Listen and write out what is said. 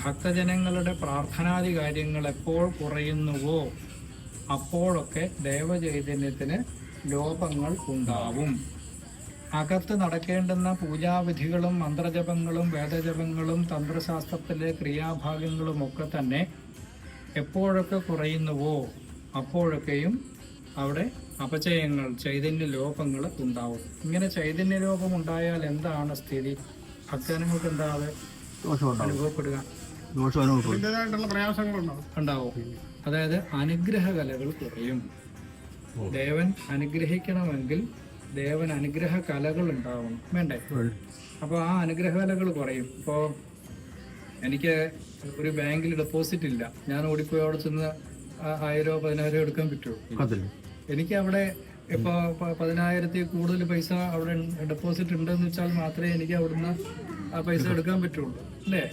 ഭക്തജനങ്ങളുടെ പ്രാർത്ഥനാദി കാര്യങ്ങൾ എപ്പോൾ കുറയുന്നുവോ അപ്പോഴൊക്കെ ദേവചൈതന്യത്തിന് ലോപങ്ങൾ ഉണ്ടാവും. അകത്ത് നടക്കേണ്ടുന്ന പൂജാവിധികളും മന്ത്രജപങ്ങളും വേദജപങ്ങളും തന്ത്രശാസ്ത്രത്തിലെ ക്രിയാഭാഗങ്ങളും ഒക്കെ തന്നെ എപ്പോഴൊക്കെ കുറയുന്നുവോ അപ്പോഴൊക്കെയും അവിടെ അപചയങ്ങൾ, ചൈതന്യ ലോപങ്ങൾ ഉണ്ടാവും. ഇങ്ങനെ ചൈതന്യ ലോപം ഉണ്ടായാൽ എന്താണ് സ്ഥിതി? ഭക്തജനങ്ങൾക്ക് എന്താ അത് അനുഭവപ്പെടുക? ഉണ്ടാവും. അതായത് അനുഗ്രഹ കലകൾ കുറയും. ദേവൻ അനുഗ്രഹിക്കണമെങ്കിൽ ദേവൻ അനുഗ്രഹ കലകൾ ഉണ്ടാവണം, വേണ്ടേ? അപ്പോൾ ആ അനുഗ്രഹ കലകൾ കുറയും. ഇപ്പോൾ എനിക്ക് ഒരു ബാങ്കിൽ ഡെപ്പോസിറ്റ് ഇല്ല, ഞാൻ ഓടിപ്പോയി അവിടെ ചെന്ന് 1000 10,000 എടുക്കാൻ പറ്റുമോ? എനിക്ക് അവിടെ ഇപ്പൊ 10,000 കൂടുതൽ പൈസ അവിടെ ഡെപ്പോസിറ്റ് ഉണ്ടെന്ന് വെച്ചാൽ മാത്രമേ എനിക്ക് അവിടുന്ന് ആ പൈസ എടുക്കാൻ പറ്റുള്ളൂ, അല്ലേ?